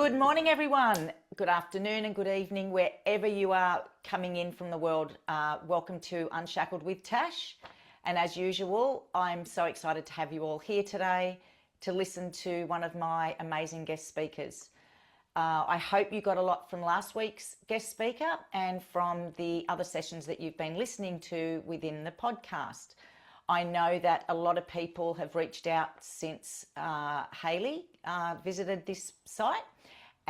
Good morning, everyone. Good afternoon and good evening, wherever you are coming in from the world. Welcome to Unshackled with Tash. And as usual, I'm so excited to have you all here today to listen to one of my amazing guest speakers. I hope you got a lot from last week's guest speaker and from the other sessions that you've been listening to within the podcast. I know that a lot of people have reached out since Hayley visited this site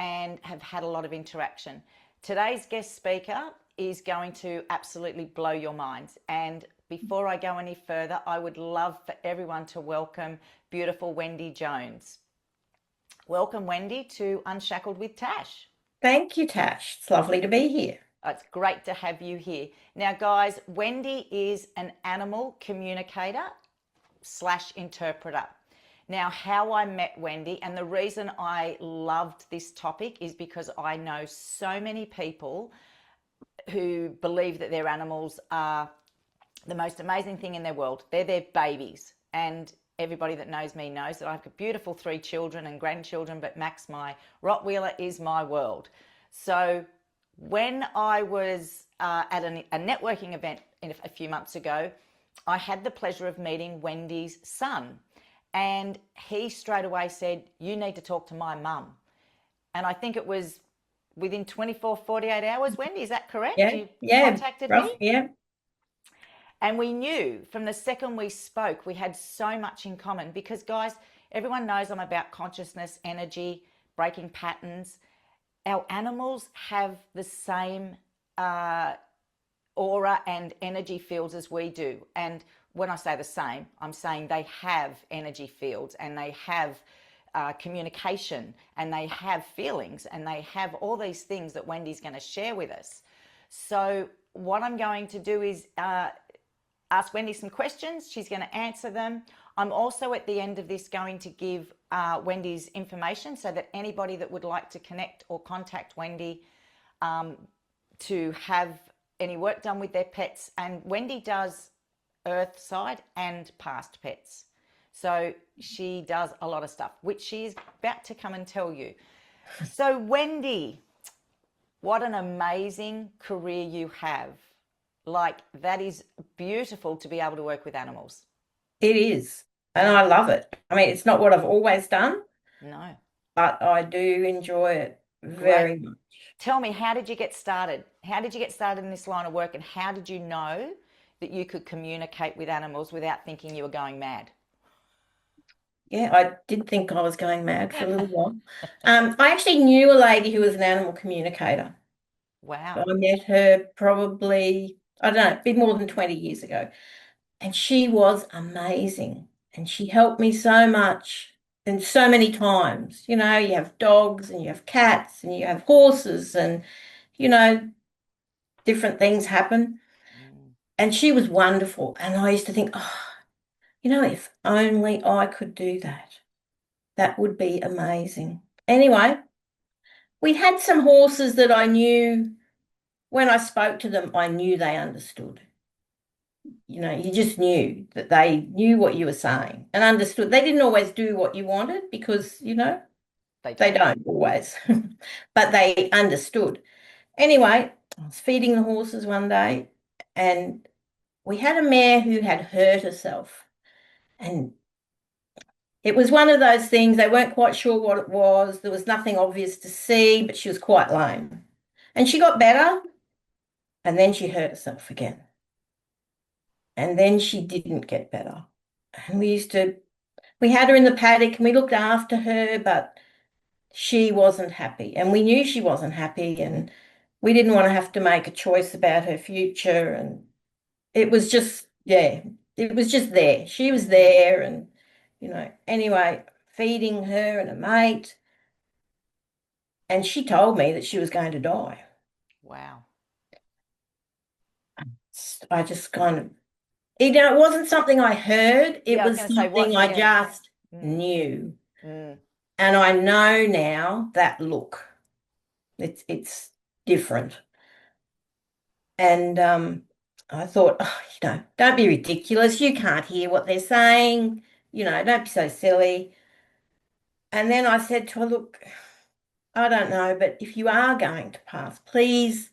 and have had a lot of interaction. Today's guest speaker is going to absolutely blow your minds. And before I go any further, I would love for everyone to welcome beautiful Wendy Jones. Welcome, Wendy, to Unshackled with Tash. Thank you, Tash. It's lovely to be here. It's great to have you here. Now, guys, Wendy is an animal communicator / interpreter. Now, how I met Wendy, and the reason I loved this topic is because I know so many people who believe that their animals are the most amazing thing in their world. They're their babies. And everybody that knows me knows that I've got beautiful 3 children and grandchildren, but Max, my Rottweiler, is my world. So when I was at a networking event a few months ago, I had the pleasure of meeting Wendy's son. And he straight away said, "You need to talk to my mum." And I think it was within 24, 48 hours, Wendy, is that correct? Yeah, You yeah, contacted me? yeah. And we knew from the second we spoke, we had so much in common because, guys, everyone knows I'm about consciousness, energy, breaking patterns. Our animals have the same aura and energy fields as we do. And when I say the same, I'm saying they have energy fields and they have communication and they have feelings and they have all these things that Wendy's going to share with us. So what I'm going to do is ask Wendy some questions. She's going to answer them. I'm also at the end of this going to give Wendy's information so that anybody that would like to connect or contact Wendy to have any work done with their pets. And Wendy does earth side and past pets. So she does a lot of stuff, which she's about to come and tell you. So Wendy, what an amazing career you have. Like, that is beautiful to be able to work with animals. It is. And I love it. I mean, it's not what I've always done. No. But I do enjoy it very much. Tell me, how did you get started? How did you get started in this line of work, and how did you know that you could communicate with animals without thinking you were going mad? Yeah, I did think I was going mad for a little while. I actually knew a lady who was an animal communicator. Wow. I met her probably, I don't know, a bit more than 20 years ago. And she was amazing. And she helped me so much and so many times. You know, you have dogs and you have cats and you have horses and, you know, different things happen. And she was wonderful. And I used to think, oh, you know, if only I could do that, that would be amazing. Anyway, we had some horses that I knew when I spoke to them, I knew they understood. You know, you just knew that they knew what you were saying and understood. They didn't always do what you wanted because, you know, they don't always, but they understood. Anyway, I was feeding the horses one day and we had a mare who had hurt herself. And it was one of those things, they weren't quite sure what it was. There was nothing obvious to see, but she was quite lame. And she got better and then she hurt herself again. And then she didn't get better. And we had her in the paddock and we looked after her, but she wasn't happy. And we knew she wasn't happy and we didn't want to have to make a choice about her future. And it was just, yeah, it was just there. She was there and, you know, anyway, feeding her and a mate. And she told me that she was going to die. Wow. I just kind of, you know, it wasn't something I heard. It was something I just knew. And I know now that look, it's different. And I thought, oh, you know, don't be ridiculous. You can't hear what they're saying. You know, don't be so silly. And then I said to her, look, I don't know, but if you are going to pass, please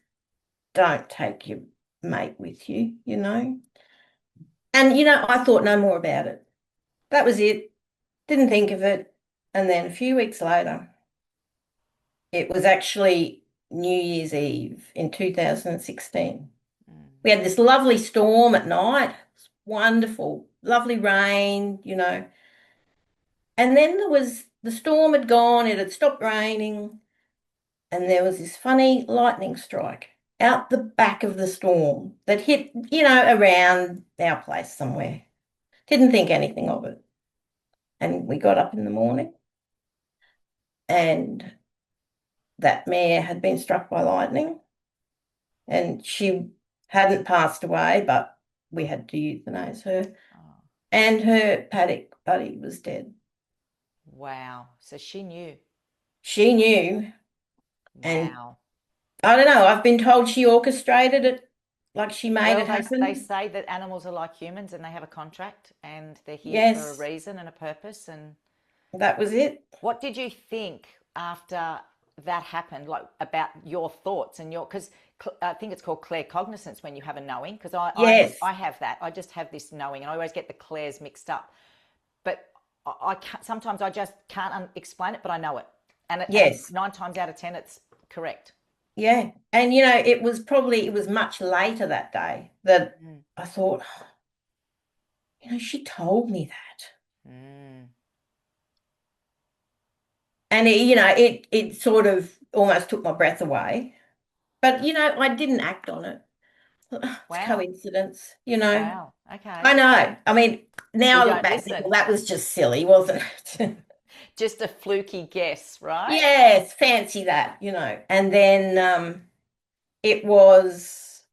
don't take your mate with you, you know. And, I thought no more about it. That was it. Didn't think of it. And then a few weeks later, it was actually New Year's Eve in 2016. We had this lovely storm at night. It was wonderful, lovely rain. And then the storm had gone, it had stopped raining, and there was this funny lightning strike out the back of the storm that hit, around our place somewhere. Didn't think anything of it. And we got up in the morning and that mare had been struck by lightning and she hadn't passed away, but we had to euthanize her. Oh, And her paddock buddy was dead. wow. So she knew. She knew, and Wow. I don't know, I've been told she orchestrated it, like she made Well, it they happen. say that animals are like humans and they have a contract and they're here for a Yes, reason and a purpose. And that was it. what did you think after that happened, like about your thoughts and your, because I think it's called claircognizance when you have a knowing, because Yes, I have that. I just have this knowing and I always get the clairs mixed up. But I can't, sometimes I just can't explain it, but I know it. And yes, 9 times out of 10, it's correct. yeah. And it was much later that day that Mm. I thought, she told me that. Mm. And it sort of almost took my breath away. But I didn't act on it. It's Wow. coincidence. Wow. Okay. I know. I mean, now We I look don't back and think, listen. well, that was just silly, wasn't it? Just a fluky guess, right? Yes, fancy that. And then it was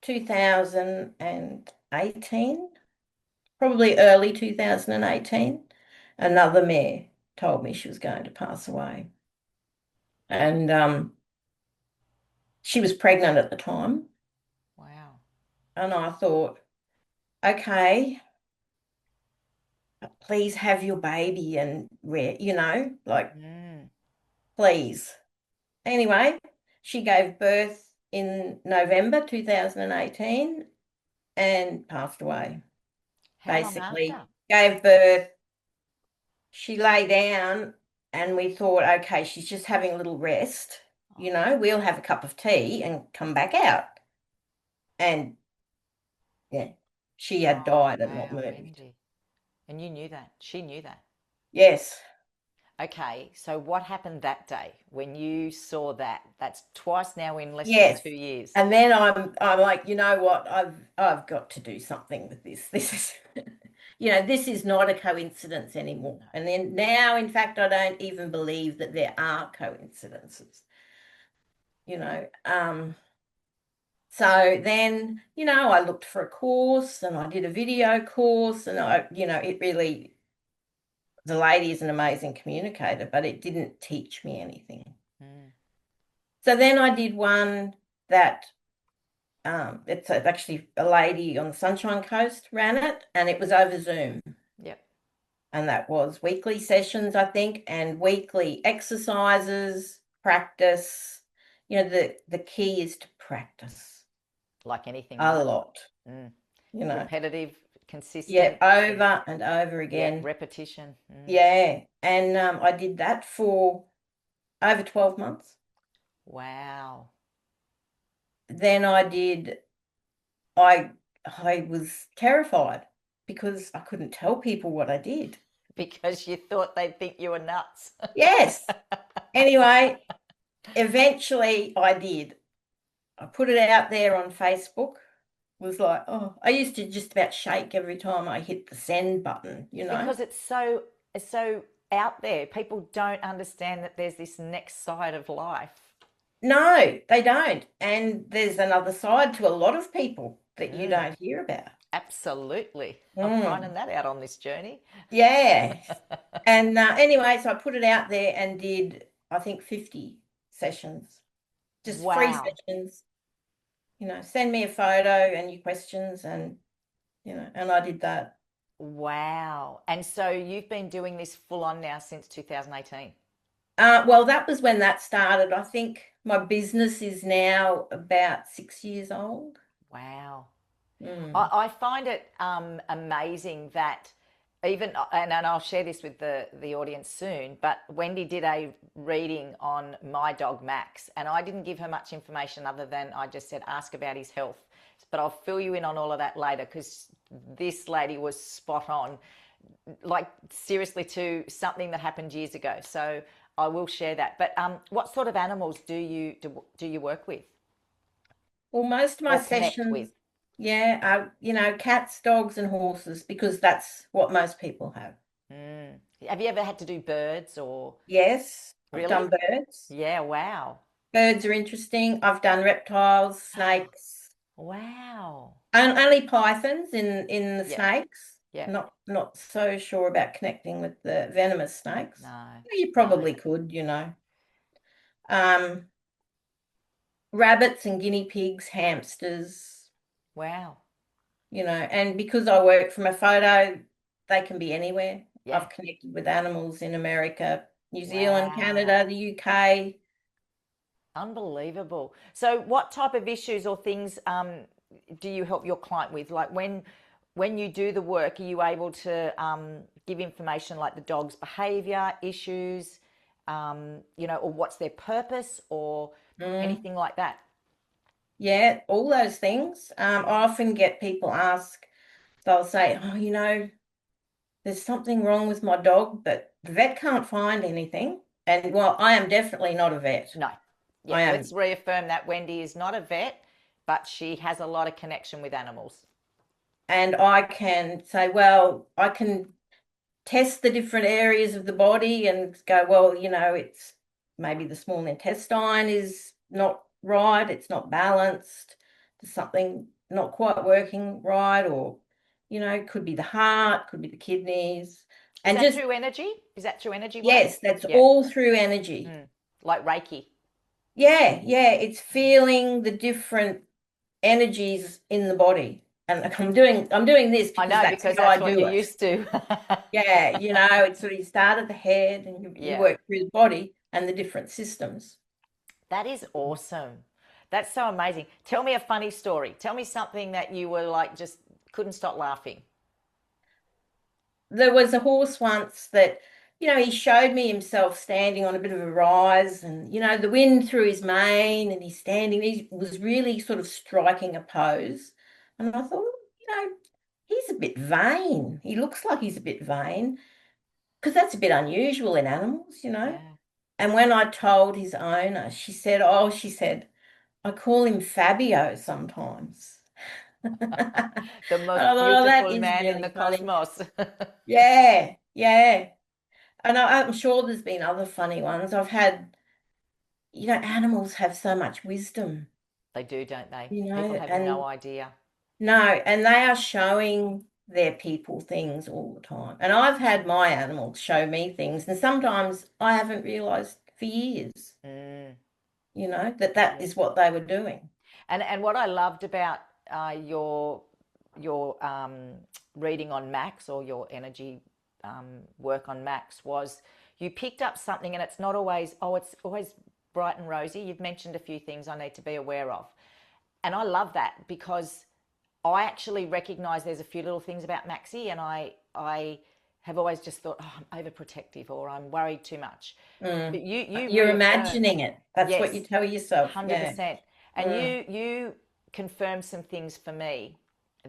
2018, probably early 2018. Another mare told me she was going to pass away. And she was pregnant at the time. Wow. And I thought, okay, please have your baby and like, Mm. please. Anyway, she gave birth in November 2018 and passed away. How long Basically, after? gave birth, she lay down, and we thought, okay, she's just having a little rest. We'll have a cup of tea and come back out. And yeah, she had Oh, died and not wow, moved. Wendy. And you knew that. She knew that. Yes. Okay, so what happened that day when you saw that? That's twice now in less than Yes. 2 years. And then I'm like, you know what? I've got to do something with this. This is this is not a coincidence anymore. No. And then now, in fact, I don't even believe that there are coincidences. You know. So then, I looked for a course and I did a video course and it really, the lady is an amazing communicator, but it didn't teach me anything. Mm. So then I did one that it's actually a lady on the Sunshine Coast ran it, and it was over Zoom. Yep. And that was weekly sessions, I think, and weekly exercises, practice. The key is to practice Like anything, a right? lot, Mm. you know. Repetitive, Yeah, consistent. Yeah. over and over Yeah. again. Repetition. Mm. Yeah. And I did that for over 12 months. Wow. Then I I was terrified because I couldn't tell people what I did. Because you thought they'd think you were nuts. Yes. Anyway, eventually I did. I put it out there on Facebook. Was like, oh, I used to just about shake every time I hit the send button. Because it's so out there. People don't understand that there's this next side of life. No, they don't. And there's another side to a lot of people that you Mm. don't hear about. Absolutely. I'm finding Mm. that out on this journey. Yeah. And anyway, so I put it out there and did, I think, 50 sessions, just free Wow. sessions. Send me a photo and your questions, and I did that. Wow. And so you've been doing this full on now since 2018. Well, that was when that started. I think my business is now about 6 years old. Wow. Mm. I find it amazing that even, and I'll share this with the audience soon, but Wendy did a reading on my dog Max, and I didn't give her much information other than I just said, ask about his health. But I'll fill you in on all of that later because this lady was spot on, like seriously to something that happened years ago. So I will share that. But what sort of animals do you work with Well, most of my or connect sessions, with? yeah, are, cats, dogs, and horses because that's what most people have. Mm. Have you ever had to do birds or Yes, I've really? done birds. Yeah, wow. Birds are interesting. I've done reptiles, snakes, Wow. and only pythons in the Yeah, snakes. yeah. Not so sure about connecting with the venomous snakes. No, You no. probably could. Um, Rabbits and guinea pigs, hamsters, Wow. and because I work from a photo, they can be anywhere. Yeah. I've connected with animals in America, New Zealand, Wow. Canada, the UK. Unbelievable. So what type of issues or things do you help your client with? Like when you do the work, are you able to give information like the dog's behavior, issues, or what's their purpose or Mm, anything like that? yeah, all those things. I often get people ask, they'll say, oh, there's something wrong with my dog, but the vet can't find anything. And well, I am definitely not a vet. No. Yeah, I let's am, reaffirm that Wendy is not a vet, but she has a lot of connection with animals. and I can say, well, I can test the different areas of the body and go, well, it's maybe the small intestine is not right, it's not balanced, there's something not quite working right, or, it could be the heart, could be the kidneys. Is And that just, through energy? Is that through energy work? yes, that's Yeah. all through energy. Mm. Like Reiki. Yeah, yeah, it's feeling the different energies in the body. And I'm doing this I because know that's because how I that's what do you're it. used to. Yeah, it's sort of you start at the head and you Yeah. work through the body and the different systems. That is awesome. That's so amazing. Tell me a funny story. Tell me something that you were like just couldn't stop laughing. There was a horse once that, he showed me himself standing on a bit of a rise and, the wind through his mane and he was really sort of striking a pose. And I thought, he's a bit vain. He looks like he's a bit vain because that's a bit unusual in animals. Yeah. And when I told his owner, she said, I call him Fabio sometimes. And The I most thought, oh, that beautiful is man in really the funny. cosmos. Yeah, yeah. And I'm sure there's been other funny ones. I've had, animals have so much wisdom, They do, don't they? People have no and idea. no, and they are showing their people things all the time. And I've had my animals show me things, and sometimes I haven't realized for years, Mm, that yeah. is what they were doing. And what I loved about your reading on Max or your energy work on Max was you picked up something, and it's not always it's always bright and rosy. You've mentioned a few things I need to be aware of, and I love that because I actually recognise there's a few little things about Maxie, and I have always just thought, oh, I'm overprotective or I'm worried too much. But Mm. you You're reaffirmed, imagining it. That's what you yes, tell yourself. Yeah. 100%. And Mm. you confirmed some things for me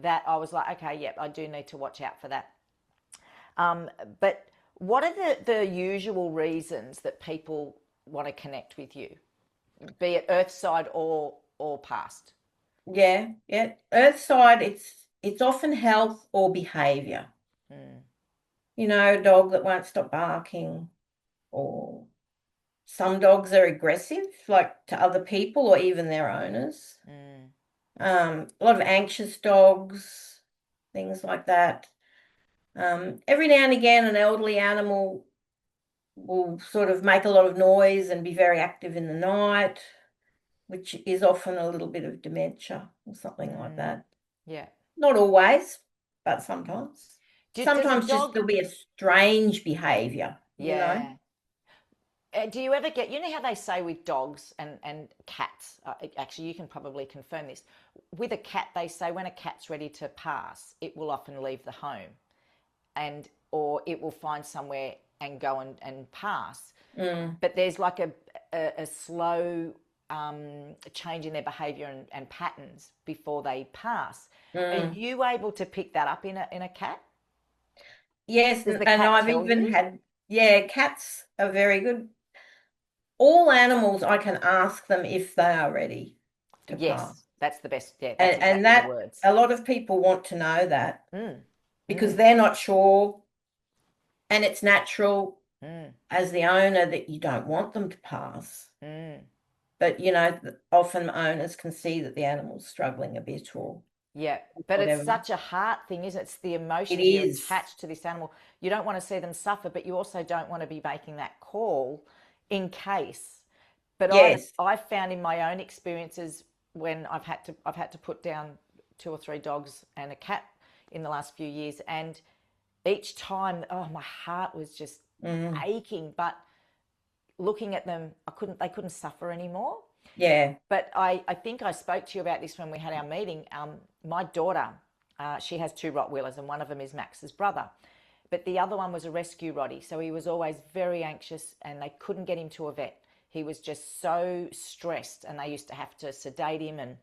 that I was like, okay, yep, I do need to watch out for that. But what are the usual reasons that people want to connect with you, be it Earthside or past? Yeah, yeah. Earthside, it's often health or behavior. Mm, A dog that won't stop barking, or some dogs are aggressive, like to other people or even their owners. mm, A lot of anxious dogs, things like that. Every now and again, an elderly animal will sort of make a lot of noise and be very active in the night, which is often a little bit of dementia or something like mm, that. yeah. Not always, but sometimes. Does a Sometimes just dog? there'll be a strange behavior. Yeah. Do you ever get, you know how they say with dogs and cats, actually you can probably confirm this, with a cat they say when a cat's ready to pass, it will often leave the home and or it will find somewhere and go and pass. But there's like a slow change in their behaviour and patterns before they pass. Are you able to pick that up in a cat? Yes, Does the and cat I've tell even you? had, yeah, cats are very good. All animals, I can ask them if they are ready to pass. Yes, that's the best. Yeah, that's And exactly the that words. a lot of people want to know that Mm, because mm, they're not sure, and it's natural mm, as the owner that you don't want them to pass. mm. But often owners can see that the animal's struggling a bit or Yeah, but it's whatever. such a heart thing, isn't it? It's the It emotion you is. attach to this animal. You don't want to see them suffer, but you also don't want to be making that call in case. But Yes. I've found in my own experiences when I've had to put down 2 or 3 dogs and a cat in the last few years, and each time, oh, my heart was just Mm. aching. But looking at them, they couldn't suffer anymore. Yeah. But I think I spoke to you about this when we had our meeting. My daughter, she has 2 Rottweilers, and one of them is Max's brother. But the other one was a rescue Rottie, so he was always very anxious, and they couldn't get him to a vet. He was just so stressed, and they used to have to sedate him and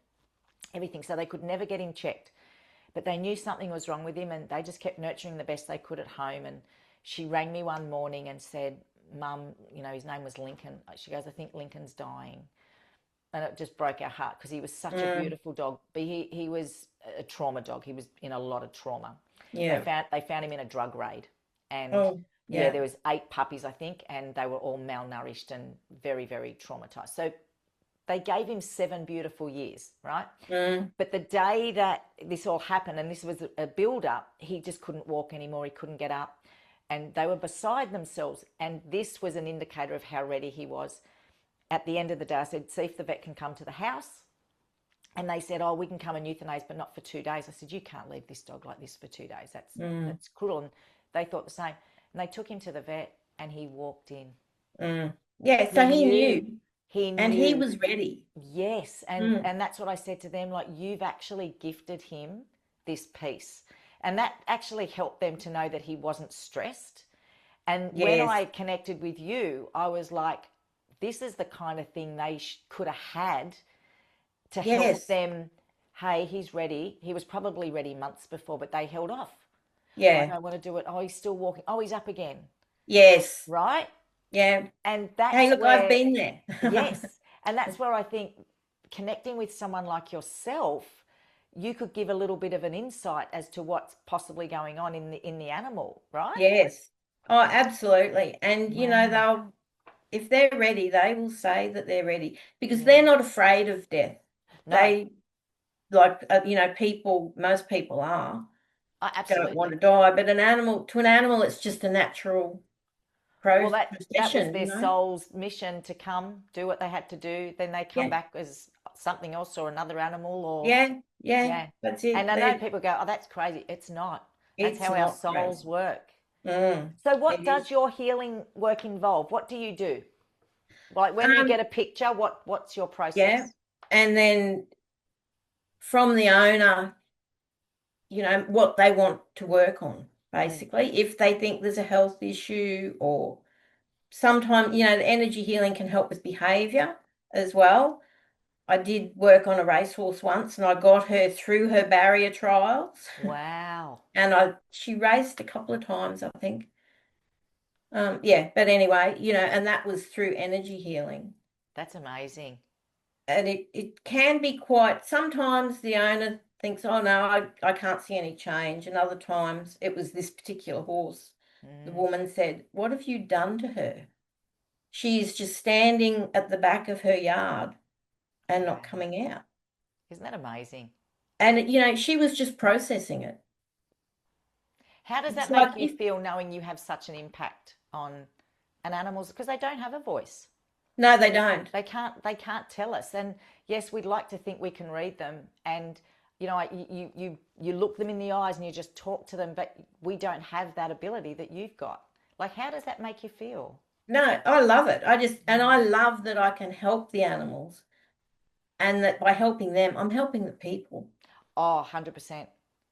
everything, so they could never get him checked. But they knew something was wrong with him, and they just kept nurturing the best they could at home. And she rang me one morning and said, "Mum, his name was Lincoln." She goes, "I think Lincoln's dying." And it just broke our heart because he was such a Mm. beautiful dog. But he was a trauma dog. He was in a lot of trauma. They Yeah. found him in a drug raid, and Oh, yeah, yeah. there was 8 puppies I think, and they were all malnourished and very very traumatized. So they gave him 7 beautiful years, right? Mm. But the day that this all happened, and this was a build up, he just couldn't walk anymore. He couldn't get up, and they were beside themselves. And this was an indicator of how ready he was. At the end of the day, I said, "See if the vet can come to the house." And they said, "Oh, we can come and euthanize, but not for 2 days." I said, "You can't leave this dog like this for 2 days. Mm. That's cruel." And they thought the same. And they took him to the vet, and he walked in. Mm. Yeah, He so he knew. knew He and he knew. was ready. Yes, Mm. and that's what I said to them. Like, you've actually gifted him this piece, and that actually helped them to know that he wasn't stressed. And when Yes. I connected with you, I was like, this is the kind of thing they could have had to help Yes. them. Hey, he's ready. He was probably ready months before, but they held off. I Yeah. don't want to do it. Oh, he's still walking. Oh, he's up again. Yes. Right? Yeah. And Hey, that's look, I've where, been there. yes. And that's where I think connecting with someone like yourself, you could give a little bit of an insight as to what's possibly going on in the animal, right? Yes. Oh, absolutely. And Wow. they'll if they're ready, they will say that they're ready because Yeah. they're not afraid of death. No, They people, most people don't want absolutely. to die, but to an animal, it's just a natural Well, that was their procession. soul's mission, to come do what they had to do. Then they come Yeah. back as something else or another animal, or Yeah. Yeah. yeah. That's it. And I know people go, "Oh, that's crazy." It's not. That's It's how our not souls crazy. work. Mm, So, it what is. does your healing work involve? What do you do? Like when you Um, get a picture, what's your yeah. process? And then from the owner, what they want to work on, Mm, basically. If they think there's a health issue, or sometimes, the energy healing can help with behavior as well. I did work on a racehorse once and I got her through her barrier trials. wow, And she raced a couple of times, I think. Yeah, but anyway, and that was through energy healing. that's amazing. And it can be quite, sometimes the owner thinks, oh no, I can't see any change. And other times it was this particular horse. The Mm, woman said, what have you done to her? She's just standing at the back of her yard and not wow, coming out. isn't that amazing? And she was just processing it. How does It's that like make you if feel knowing you have such an impact on an animals because they don't have a voice? no, they don't. They can't tell us. And yes, we'd like to think we can read them, and you look them in the eyes and you just talk to them, but we don't have that ability that you've got. Like, how does that make you feel? No, I love it. And I love that I can help the animals and that by helping them, I'm helping the people. Oh, 100%.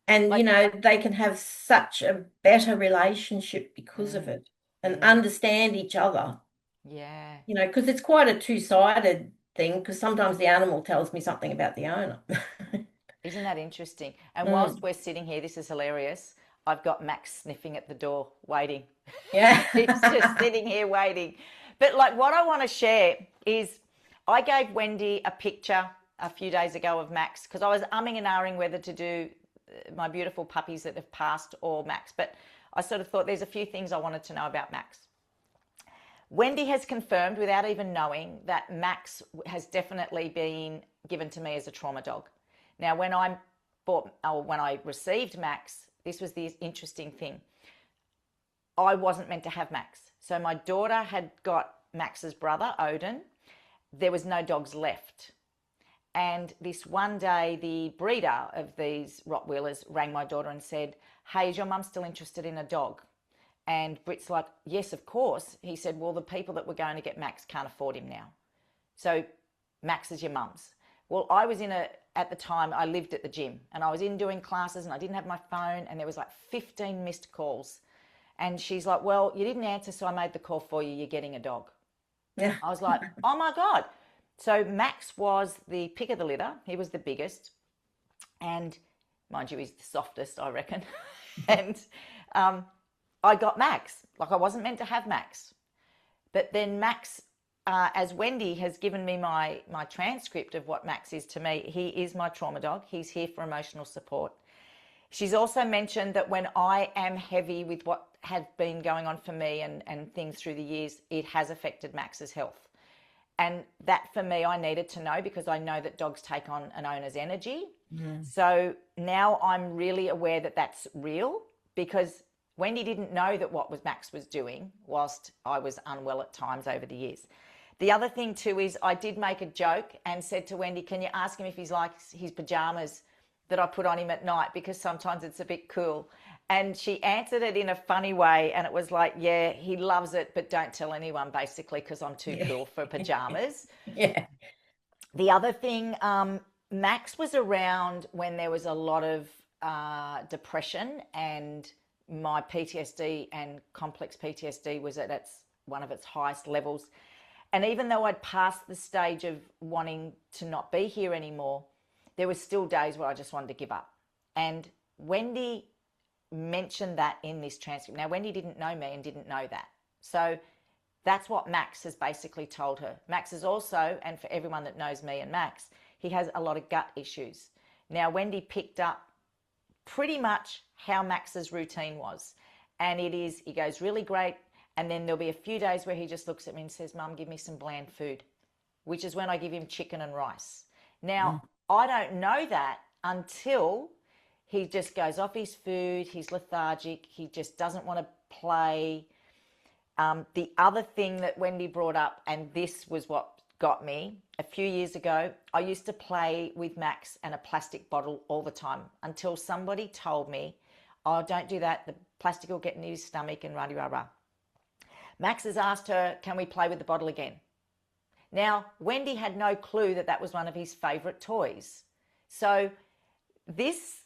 And, Like, they can have such a better relationship because of mm, it and mm, understand each other, yeah. because it's quite a two-sided thing because sometimes the animal tells me something about the owner. Isn't that interesting? And whilst Mm, we're sitting here, this is hilarious. I've got Max sniffing at the door, waiting. He's just yeah. sitting here waiting. But like what I want to share is I gave Wendy a picture a few days ago of Max because I was umming and ahhing whether to do my beautiful puppies that have passed or Max. But I sort of thought there's a few things I wanted to know about Max. Wendy has confirmed without even knowing that Max has definitely been given to me as a trauma dog. Now, when I received Max, this was the interesting thing. I wasn't meant to have Max. So my daughter had got Max's brother, Odin. There was no dogs left. And this one day, the breeder of these Rottweilers rang my daughter and said, "Hey, is your mum still interested in a dog?" And Britt's like, "Yes, of course." He said, "Well, the people that were going to get Max can't afford him now. So Max is your mum's." Well, at the time, I lived at the gym and I was in doing classes and I didn't have my phone and there was like 15 missed calls. And she's like, "Well, you didn't answer, so I made the call for you. You're getting a dog." Yeah. I was like, "Oh my God." So Max was the pick of the litter. He was the biggest. And mind you, he's the softest, I reckon. and um, I got Max. Like I wasn't meant to have Max. But then Max, as Wendy has given me my transcript of what Max is to me, he is my trauma dog. He's here for emotional support. She's also mentioned that when I am heavy with what had been going on for me and things through the years, it has affected Max's health. And that for me, I needed to know because I know that dogs take on an owner's energy. Mm. So now I'm really aware that that's real because Wendy didn't know that what was Max was doing whilst I was unwell at times over the years. The other thing too is I did make a joke and said to Wendy, "Can you ask him if he's likes his pajamas that I put on him at night because sometimes it's a bit cool?" And she answered it in a funny way and it was like, "Yeah, he loves it, but don't tell anyone basically because I'm too Yeah. cool for pajamas." Yeah. The other thing, Max was around when there was a lot of depression and my PTSD and complex PTSD was at one of its highest levels. And even though I'd passed the stage of wanting to not be here anymore, there were still days where I just wanted to give up. And Wendy mentioned that in this transcript. Now, Wendy didn't know me and didn't know that. So that's what Max has basically told her. Max is also, and for everyone that knows me and Max, he has a lot of gut issues. Now, Wendy picked up pretty much how Max's routine was. And it is, he goes really great. And then there'll be a few days where he just looks at me and says, "Mum, give me some bland food," which is when I give him chicken and rice. Now, Mm. I don't know that until he just goes off his food, he's lethargic, he just doesn't want to play. The other thing that Wendy brought up, and this was what got me, a few years ago, I used to play with Max and a plastic bottle all the time until somebody told me, "Oh, don't do that. The plastic will get in his stomach and rah-rah-rah." Max has asked her, "Can we play with the bottle again?" Now, Wendy had no clue that that was one of his favourite toys. So this,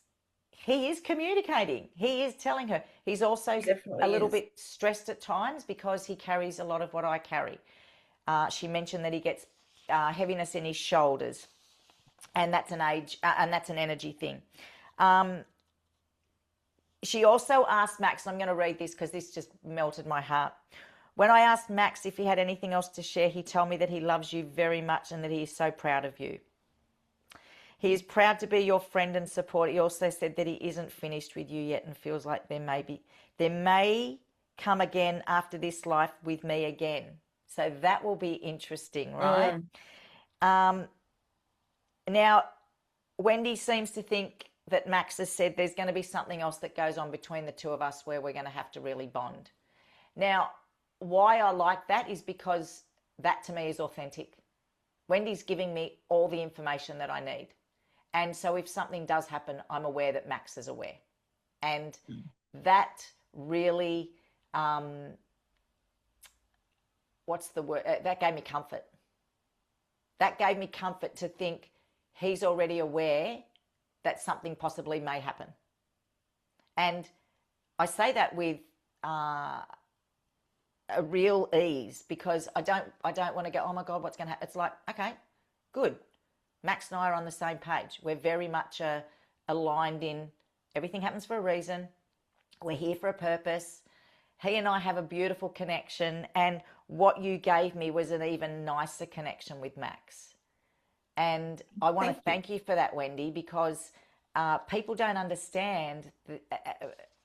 he is communicating. He is telling her. He's also a Definitely little is. bit stressed at times because he carries a lot of what I carry. She mentioned that he gets heaviness in his shoulders, and that's an and that's an energy thing. She also asked Max, and I'm going to read this because this just melted my heart. When I asked Max if he had anything else to share, he told me that he loves you very much and that he is so proud of you. He is proud to be your friend and support. He also said that he isn't finished with you yet and feels like there may come again after this life with me again. So that will be interesting, right? Mm. Now, Wendy seems to think that Max has said there's going to be something else that goes on between the two of us where we're going to have to really bond. Now, why I like that is because that to me is authentic. Wendy's giving me all the information that I need. And so if something does happen, I'm aware that Max is aware. And that really what's the word? That gave me comfort. That gave me comfort to think he's already aware that something possibly may happen. And I say that with a real ease, because I don't want to go, oh my God, what's going to happen? It's like, okay, good. Max and I are on the same page. We're very much aligned in everything happens for a reason. We're here for a purpose. He and I have a beautiful connection, and what you gave me was an even nicer connection with Max. And I want to thank you for that, Wendy, because people don't understand.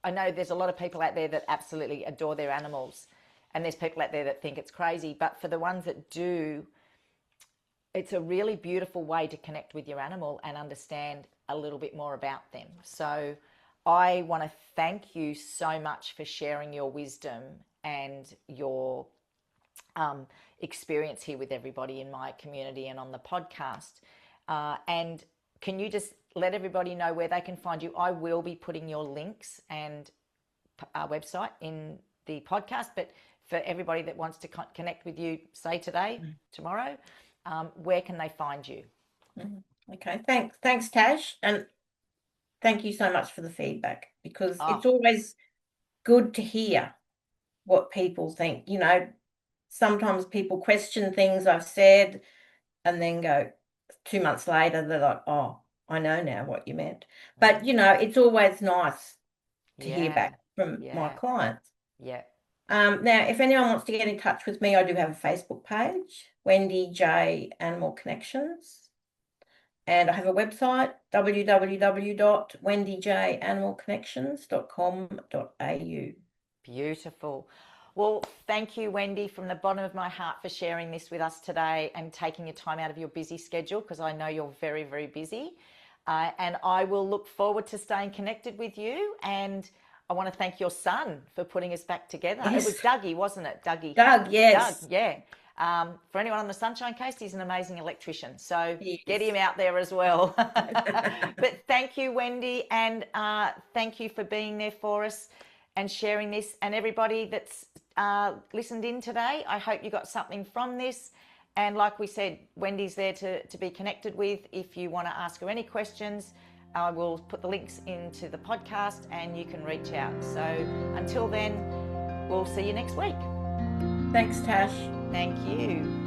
I know there's a lot of people out there that absolutely adore their animals, and there's people out there that think it's crazy, but for the ones that do, it's a really beautiful way to connect with your animal and understand a little bit more about them. So I want to thank you so much for sharing your wisdom and your experience here with everybody in my community and on the podcast. And can you just let everybody know where they can find you? I will be putting your links and website in the podcast, but for everybody that wants to connect with you, say today, tomorrow, where can they find you? Okay, thanks, Tash, and thank you so much for the feedback, because it's always good to hear what people think. You know, sometimes people question things I've said and then go 2 months later, they're like, oh, I know now what you meant. But, you know, it's always nice to hear back from my clients. Yeah. Now, if anyone wants to get in touch with me, I do have a Facebook page, Wendy J Animal Connections. And I have a website, www.wendyjanimalconnections.com.au. Beautiful. Well, thank you, Wendy, from the bottom of my heart for sharing this with us today and taking your time out of your busy schedule, because I know you're very, very busy. And I will look forward to staying connected with you. And I want to thank your son for putting us back together. Yes. It was Dougie, wasn't it? Dougie. Doug, yes. Doug, yeah. For anyone on the Sunshine Coast, he's an amazing electrician. So get him out there as well. But thank you, Wendy. And thank you for being there for us and sharing this. And everybody that's listened in today, I hope you got something from this. And like we said, Wendy's there to be connected with. If you want to ask her any questions, I will put the links into the podcast and you can reach out. So until then, we'll see you next week. Thanks, Tash. Thank you.